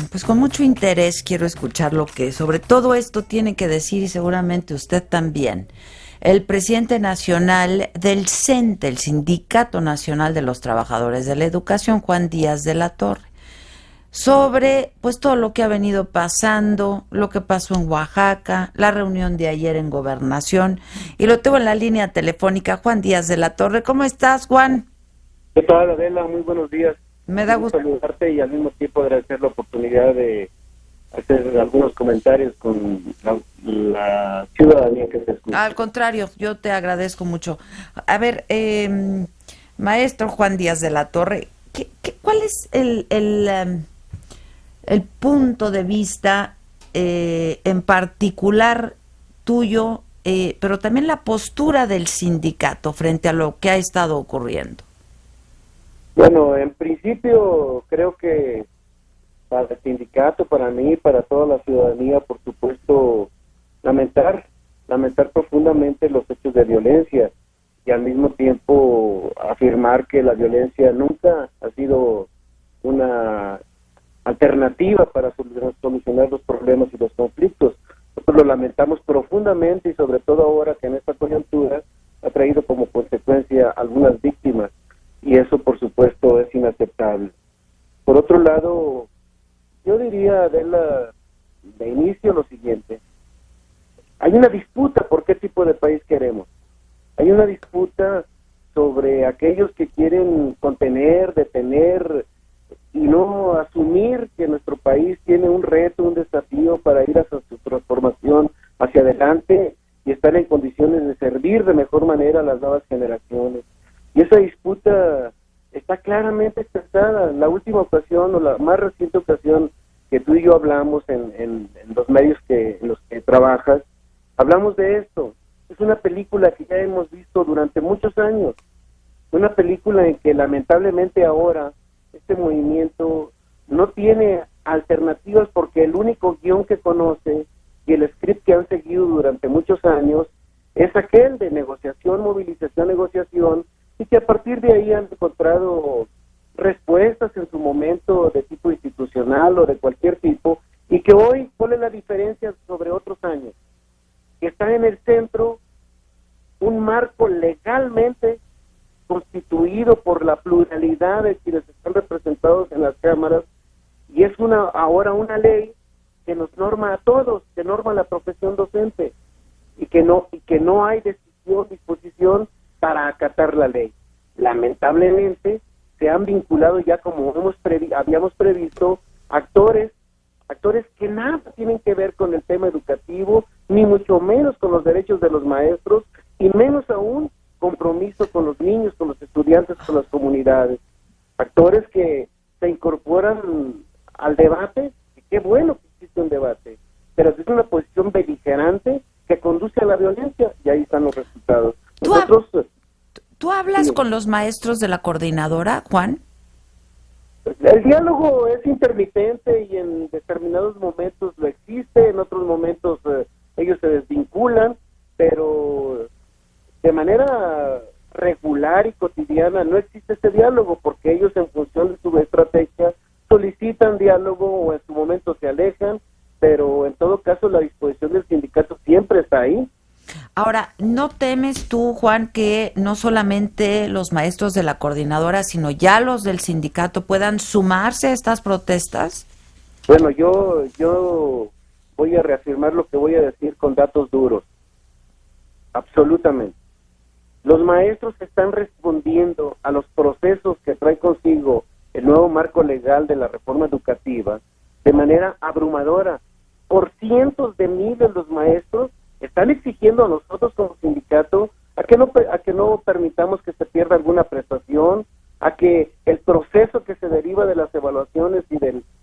pues con mucho interés quiero escuchar lo que sobre todo esto tiene que decir, y seguramente usted también, el presidente nacional del CENTE, el Sindicato Nacional de los Trabajadores de la Educación, Juan Díaz de la Torre, sobre pues todo lo que ha venido pasando, lo que pasó en Oaxaca, la reunión de ayer en Gobernación, y lo tengo en la línea telefónica. Juan Díaz de la Torre, ¿cómo estás, Juan? ¿Qué tal, Adela? Muy buenos días. Me Un da gusto gusto. saludarte y al mismo tiempo agradecer la oportunidad de hacer algunos comentarios con la ciudadanía que te escucha. Al contrario, yo te agradezco mucho. A ver, maestro Juan Díaz de la Torre, ¿cuál es el punto de vista en particular tuyo, pero también la postura del sindicato frente a lo que ha estado ocurriendo? Bueno, en principio creo que para el sindicato, para mí, para toda la ciudadanía, por supuesto, lamentar profundamente los hechos de violencia y al mismo tiempo afirmar que la violencia nunca ha sido una alternativa para solucionar los problemas y los conflictos. Nosotros lo lamentamos profundamente y sobre todo ahora que en esta coyuntura ha traído como consecuencia algunas víctimas y eso por supuesto es inaceptable. Por otro lado, yo diría de inicio lo siguiente: hay una disputa por qué tipo de país queremos. Hay una disputa sobre aquellos que quieren contener, detener y no asumir que nuestro país tiene un reto, un desafío para ir hacia su transformación hacia adelante y estar en condiciones de servir de mejor manera a las nuevas generaciones. Y esa disputa está claramente expresada. En la última ocasión o la más reciente ocasión que tú y yo hablamos en los medios en los que trabajas, hablamos de esto. Es una película que ya hemos visto durante muchos años, una película en que lamentablemente ahora este movimiento no tiene alternativas porque el único guión que conoce y el script que han seguido durante muchos años es aquel de negociación, movilización, negociación, y que a partir de ahí han encontrado respuestas en su momento de tipo institucional o de cualquier tipo, y que hoy, ¿cuál es la diferencia sobre otros años? Que está en el centro un marco legalmente constituido por la pluralidad de quienes están representados en las cámaras, y es ahora una ley que nos norma a todos, que norma la profesión docente, y que no hay disposición para acatar la ley. Lamentablemente se han vinculado ya, como habíamos previsto, actores que nada tienen que ver con el tema educativo, ni mucho menos con los derechos de los maestros, y menos aún compromiso con los niños, con los estudiantes, con las comunidades. Actores que se incorporan al debate, y qué bueno que existe un debate, pero es una posición beligerante que conduce a la violencia, y ahí están los resultados. ¿Tú hablas con los maestros de la coordinadora, Juan? El diálogo es intermitente y en determinados momentos lo existe, en otros momentos ellos se desvinculan, pero de manera regular y cotidiana no existe ese diálogo, porque ellos, en función de su estrategia, solicitan diálogo o en su momento se alejan, pero en todo caso la disposición del sindicato siempre está ahí. Ahora, ¿no temes tú, Juan, que no solamente los maestros de la coordinadora, sino ya los del sindicato puedan sumarse a estas protestas? Bueno, yo voy a reafirmar lo que voy a decir con datos duros. Absolutamente. Los maestros están respondiendo a los procesos que trae consigo el nuevo marco legal de la reforma educativa de manera abrumadora. Por cientos de miles los maestros están exigiendo a nosotros como sindicato a que no permitamos que se pierda alguna prestación, a que el proceso que se deriva de las evaluaciones y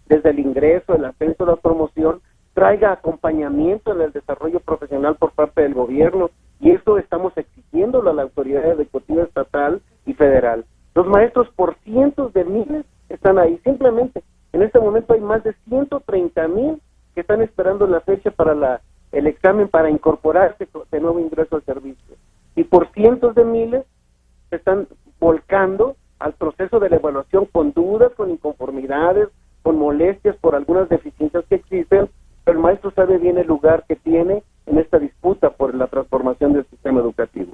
desde el ingreso, el ascenso, la promoción, traiga acompañamiento en el desarrollo profesional por parte del gobierno, y eso estamos exigiéndolo a la autoridad educativa estatal y federal. Los maestros por cientos de miles están ahí. Simplemente en este momento hay más de 130,000 que están esperando la fecha para el examen para incorporarse de nuevo ingreso al servicio, y por cientos de miles se están volcando al proceso de la evaluación con dudas, con inconformidades, con molestias por algunas deficiencias que existen, pero el maestro sabe bien el lugar que tiene en esta disputa por la transformación del sistema educativo.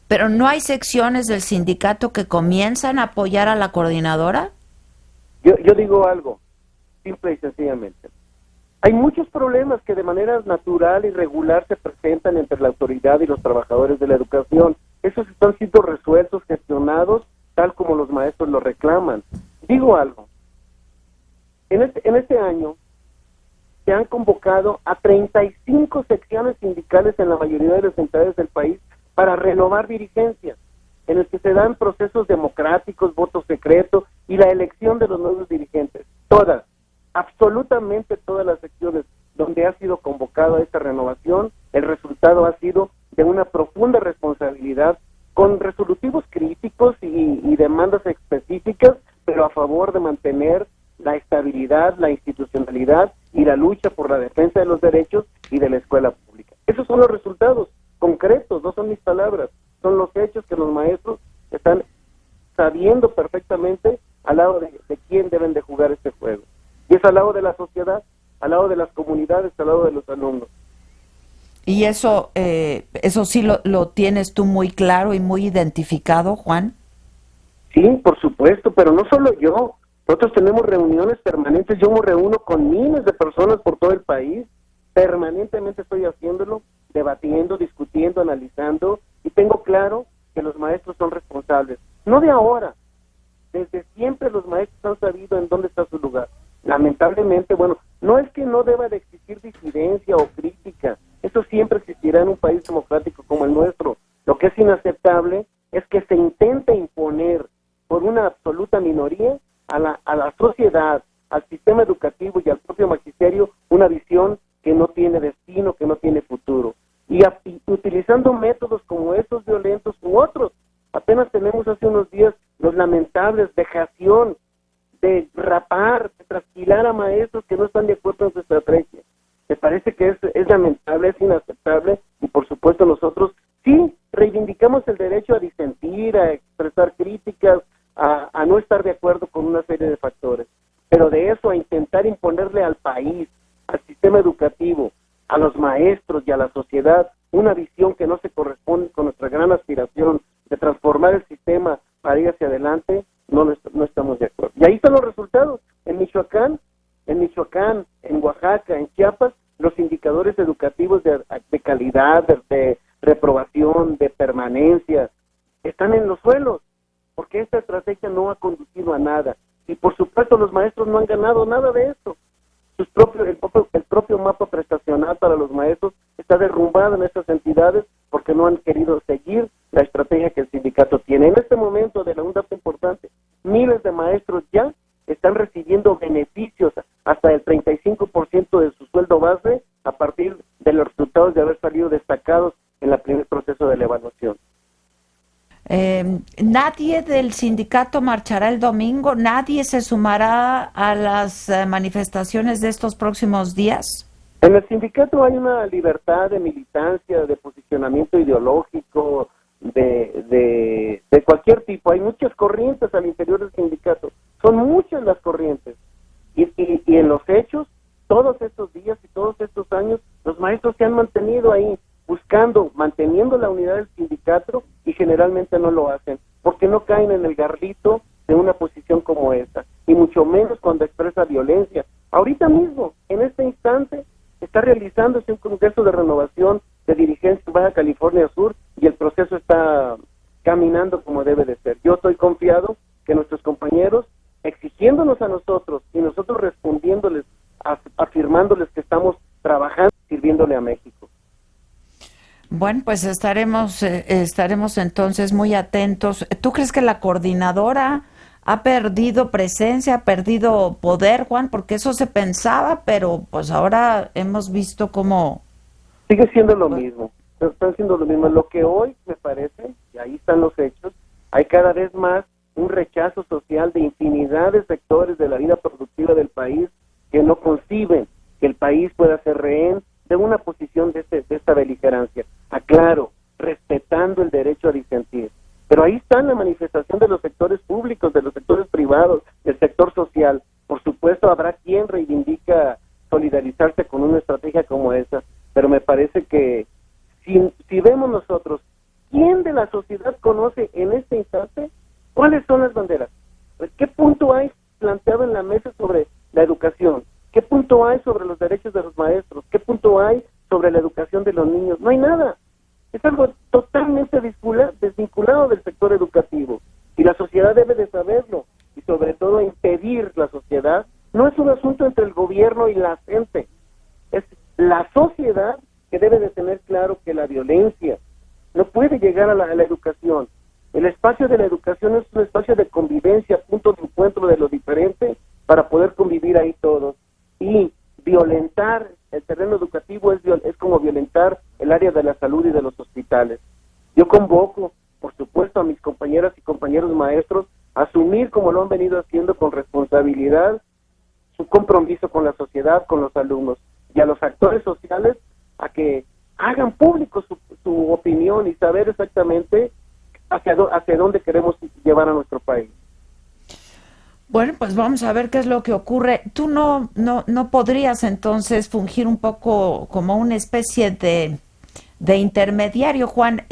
Pero ¿no hay secciones del sindicato que comienzan a apoyar a la coordinadora? Yo digo algo, simple y sencillamente. Hay muchos problemas que de manera natural y regular se presentan entre la autoridad y los trabajadores de la educación. Esos están siendo resueltos, gestionados, tal como los maestros lo reclaman. Digo algo. En este año se han convocado a 35 secciones sindicales en la mayoría de las entidades del país para renovar dirigencias, en el que se dan procesos democráticos, voto secreto y la elección de los nuevos dirigentes. Todas, absolutamente todas las secciones donde ha sido convocada esta renovación, el resultado ha sido de una profunda responsabilidad, con resolutivos críticos y demandas específicas, pero a favor de mantener la estabilidad, la institucionalidad y la lucha por la defensa de los derechos y de la escuela pública. Esos son los resultados concretos, no son mis palabras, son los hechos que los maestros están sabiendo perfectamente al lado de quién deben de jugar este juego. Y es al lado de la sociedad, al lado de las comunidades, al lado de los alumnos. Y eso sí lo tienes tú muy claro y muy identificado, Juan. Sí, por supuesto, pero no solo yo. Nosotros tenemos reuniones permanentes, yo me reúno con miles de personas por todo el país, permanentemente estoy haciéndolo, debatiendo, discutiendo, analizando, y tengo claro que los maestros son responsables. No de ahora, desde siempre los maestros han sabido en dónde está su lugar. Lamentablemente, bueno, no es que no deba de existir disidencia o crítica, eso siempre existirá en un país democrático como el nuestro. Lo que es inaceptable es que se intente imponer por una absoluta minoría a la sociedad, al sistema educativo y al propio magisterio una visión que no tiene destino, que no tiene futuro. Y utilizando métodos como estos violentos u otros. Apenas tenemos hace unos días los lamentables vejación de rapar, de trasquilar a maestros que no están de acuerdo en su estrategia. Me parece que es lamentable, es inaceptable, y por supuesto nosotros sí reivindicamos el derecho a disentir, a expresar críticas, a no estar de acuerdo con una serie de factores, pero de eso a intentar imponerle al país, al sistema educativo, a los maestros y a la sociedad una visión que no se corresponde con nuestra gran aspiración de transformar el sistema para ir hacia adelante, no estamos de acuerdo. Y ahí están los resultados. En Michoacán, en Oaxaca, en Chiapas, los indicadores educativos de calidad, de reprobación, de permanencia, están en los suelos, porque esta estrategia no ha conducido a nada. Y por supuesto los maestros no han ganado nada de esto. El propio mapa prestacional para los maestros está derrumbado en estas entidades porque no han querido seguir la estrategia que el sindicato tiene. En este momento, de un dato importante, miles de maestros ya están recibiendo beneficios hasta el 35% de su sueldo base a partir de los resultados de haber salido destacados en el primer proceso de la evaluación. ¿Nadie del sindicato marchará el domingo? ¿Nadie se sumará a las manifestaciones de estos próximos días? En el sindicato hay una libertad de militancia, de posicionamiento ideológico, de cualquier tipo. Hay muchas corrientes al interior del sindicato. Son muchas las corrientes. Y en los hechos, todos estos días y todos estos años, los maestros se han mantenido ahí, manteniendo la unidad del sindicato, y generalmente no lo hacen, porque no caen en el garlito de una posición como esta, y mucho menos cuando expresa violencia. Ahorita mismo, en este instante, está realizándose un congreso de renovación de dirigencia en Baja California Sur, y el proceso está caminando como debe de ser. Yo estoy confiado que nuestros compañeros, exigiéndonos a nosotros, y nosotros respondiéndoles, afirmándoles que estamos trabajando, sirviéndole a México. Bueno, pues estaremos entonces muy atentos. ¿Tú crees que la coordinadora ha perdido presencia, ha perdido poder, Juan? Porque eso se pensaba, pero pues ahora hemos visto cómo... Sigue siendo lo mismo, están siendo lo mismo. Lo que hoy me parece, y ahí están los hechos, hay cada vez más un rechazo social de infinidad de sectores de la vida productiva del país que no conciben que el país pueda ser rehén de una posición de esta beligerancia. Aclaro, respetando el derecho a disentir. Pero ahí está la manifestación de los sectores públicos, de los sectores privados, del sector social. Por supuesto, supuesto habrá quien reivindica solidarizarse con una estrategia como esa, pero me parece que si vemos nosotros, ¿quién de la sociedad conoce en este instante cuáles son las banderas? Pues, ¿qué punto hay planteado en la mesa sobre la educación? ¿Qué punto hay sobre los derechos de los maestros? ¿Qué punto hay sobre la educación de los niños? No hay nada. Es algo totalmente desvinculado del sector educativo. Y la sociedad debe de saberlo. Y sobre todo impedir la sociedad. No es un asunto entre el gobierno y la gente. Es la sociedad que debe de tener claro que la violencia no puede llegar a la educación. El espacio de la educación es un espacio de convivencia, punto de encuentro de lo diferente para poder convivir ahí todos. Y violentar el terreno educativo es como violentar el área de la salud y de los hospitales. Yo convoco, por supuesto, a mis compañeras y compañeros maestros a asumir, como lo han venido haciendo con responsabilidad, su compromiso con la sociedad, con los alumnos, y a los actores sociales a que hagan público su opinión y saber exactamente hacia dónde queremos llevar a nuestro país. Bueno, pues vamos a ver qué es lo que ocurre. ¿Tú no podrías entonces fungir un poco como una especie de intermediario, Juan?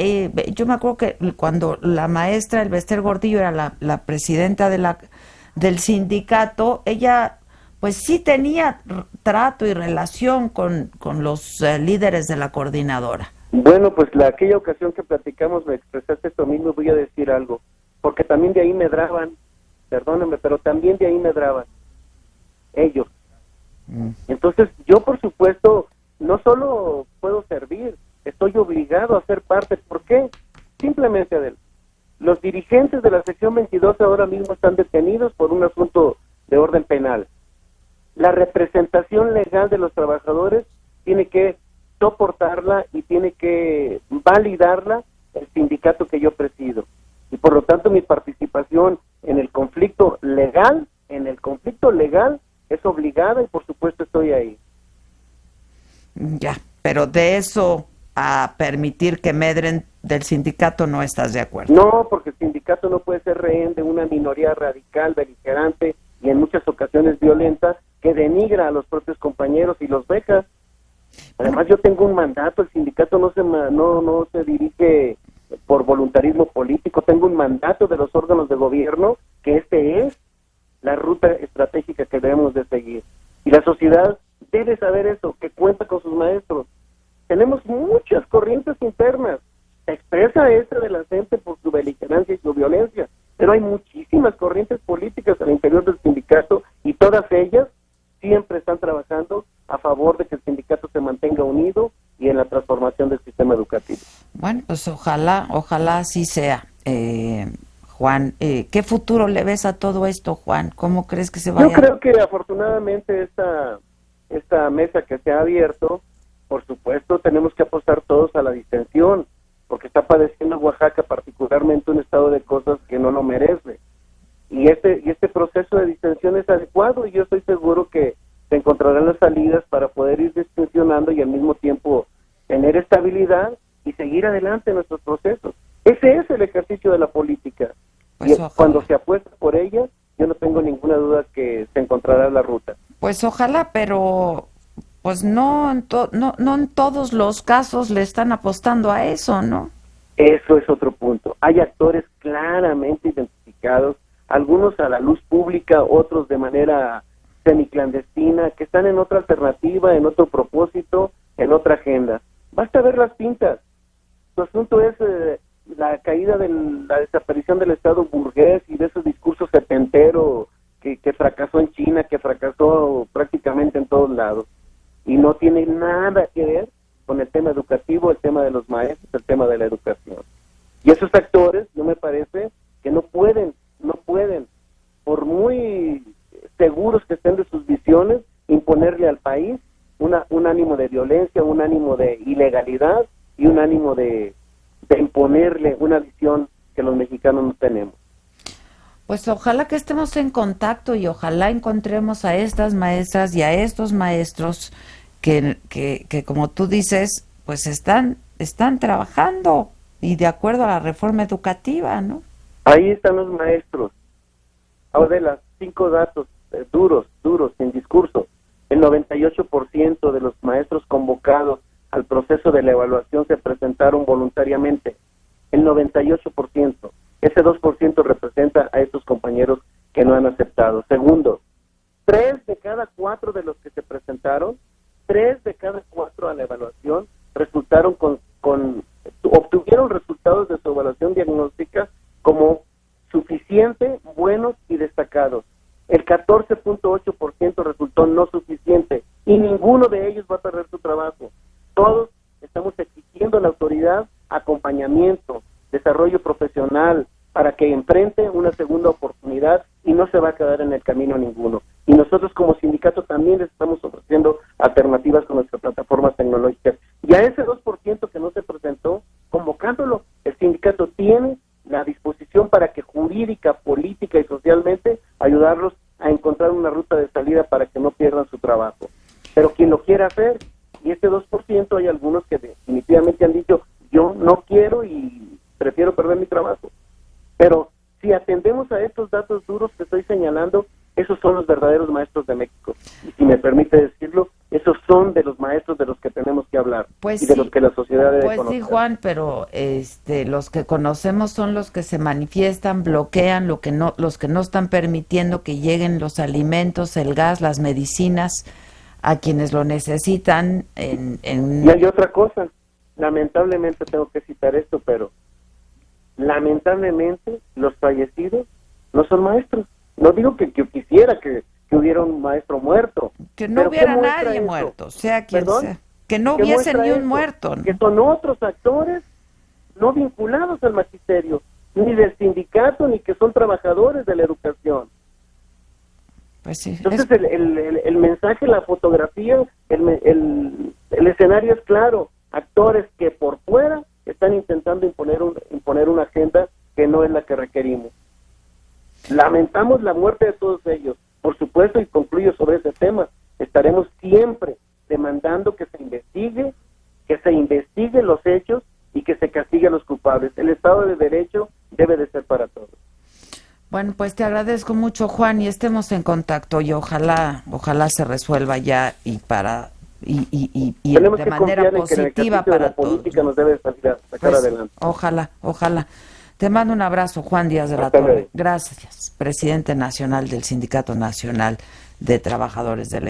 Yo me acuerdo que cuando la maestra Elbester Gordillo era la presidenta del sindicato, ella pues sí tenía trato y relación con los líderes de la coordinadora. Bueno, pues aquella ocasión que platicamos me expresaste esto mismo, voy a decir algo, porque también de ahí medraban, perdónenme, pero también de ahí medraban ellos. Entonces yo, por supuesto, no solo puedo servir, estoy obligado a ser parte. ¿Por qué? Simplemente, Adel, los dirigentes de la sección 22 ahora mismo están detenidos por un asunto de orden penal. La representación legal de los trabajadores tiene que soportarla y tiene que validarla el sindicato que yo presido. Y por lo tanto mi participación en el conflicto legal es obligada y por supuesto estoy ahí. Ya, pero de eso a permitir que medren del sindicato no estás de acuerdo. No, porque el sindicato no puede ser rehén de una minoría radical, beligerante y en muchas ocasiones violenta que denigra a los propios compañeros y los beca. Además yo tengo un mandato, el sindicato no se dirige por voluntarismo político, tengo un mandato de los órganos de gobierno que es la ruta estratégica que debemos de seguir. Y la sociedad debe saber eso, que cuenta con sus maestros. Tenemos muchas corrientes internas, se expresa esta de la gente por su beligerancia y su violencia, pero hay muchísimas corrientes políticas al interior del sindicato y todas ellas siempre están trabajando a favor de que el sindicato se mantenga unido y en la transformación del sistema educativo. Bueno, pues ojalá así sea. Juan, ¿qué futuro le ves a todo esto, Juan? ¿Cómo crees que se vaya? Yo creo que afortunadamente esta mesa que se ha abierto, por supuesto, tenemos que apostar todos a la distensión, porque está padeciendo Oaxaca particularmente un estado de cosas que no lo merece. Y este proceso de distensión es adecuado y yo estoy seguro que se encontrarán las salidas para poder ir distensionando y al mismo tiempo tener estabilidad y seguir adelante en nuestros procesos. Ese es el ejercicio de la política. Pues y cuando se apuesta por ella, yo no tengo ninguna duda que se encontrará la ruta. Pues ojalá, pero pues no en todos los casos le están apostando a eso, ¿no? Eso es otro punto. Hay actores claramente identificados, algunos a la luz pública, otros de manera semiclandestina, que están en otra alternativa, en otro propósito, en otra agenda. Basta ver las pintas. Su asunto es la caída de la desaparición del Estado burgués y de esos discursos setenteros que fracasó en China, que fracasó prácticamente en todos lados. Y no tiene nada que ver con el tema educativo, el tema de los maestros, el tema de la educación. Y esos actores, no me parece, que no pueden, por muy seguros que estén de sus visiones, imponerle al país un ánimo de violencia, un ánimo de ilegalidad y un ánimo de imponerle una visión que los mexicanos no tenemos. Pues ojalá que estemos en contacto y ojalá encontremos a estas maestras y a estos maestros que como tú dices, pues están trabajando y de acuerdo a la reforma educativa, ¿no? Ahí están los maestros. Ahora de las 5 datos duros. duros, sin discurso. El 98% de los maestros convocados al proceso de la evaluación se presentaron voluntariamente. El 98%. Ese 2% representa a estos compañeros que no han aceptado. Segundo, 3 de cada 4 de los que se presentaron, 3 de cada 4 a la evaluación resultaron obtuvieron resultados de su evaluación diagnóstica como suficiente, buenos y destacados. El 14.8% resultó no suficiente y ninguno de ellos va a perder su trabajo. Todos estamos exigiendo a la autoridad acompañamiento, desarrollo profesional para que enfrente una segunda oportunidad y no se va a quedar en el camino ninguno. Y nosotros como sindicato también les estamos ofreciendo alternativas con nuestras plataformas tecnológicas. Y a ese 2% que no se presentó, convocándolo, el sindicato tiene la disposición para que jurídica, política y socialmente ayudarlos a encontrar una ruta de salida para que no pierdan su trabajo. Pero quien lo quiera hacer, y este 2% hay algunos que definitivamente han dicho, yo no quiero y prefiero perder mi trabajo. Pero si atendemos a estos datos duros que estoy señalando, esos son los verdaderos maestros de México. Y si me permite decirlo, esos son de los maestros de los que tenemos que hablar pues y de sí, los que la sociedad debe pues conocer. sí, Juan, pero los que conocemos son los que se manifiestan, bloquean, los que no están permitiendo que lleguen los alimentos, el gas, las medicinas a quienes lo necesitan. Y hay otra cosa, lamentablemente tengo que citar esto, pero lamentablemente los fallecidos no son maestros. No digo que quisiera que hubiera un maestro muerto. Que no hubiera nadie eso? muerto, sea quien ¿Perdón? sea. Que no ¿Qué hubiese muestra ni un eso? muerto, ¿no? Que son otros actores no vinculados al magisterio, ni del sindicato, ni que son trabajadores de la educación. Pues sí. Entonces el mensaje, la fotografía, el escenario es claro. Actores que por fuera están intentando imponer una agenda que no es la que requerimos. Lamentamos la muerte de todos ellos. Por supuesto, y concluyo sobre ese tema, estaremos siempre demandando que se investigue los hechos y que se castigue a los culpables. El Estado de Derecho debe de ser para todos. Bueno, pues te agradezco mucho, Juan, y estemos en contacto y ojalá se resuelva ya y Tenemos de que manera confiar en que el positiva ejercicio de para la política todos. nos debe salir a sacar Pues, adelante. ojalá. Te mando un abrazo, Juan Díaz de la Hasta Torre. luego. Gracias, presidente nacional del Sindicato Nacional de Trabajadores de la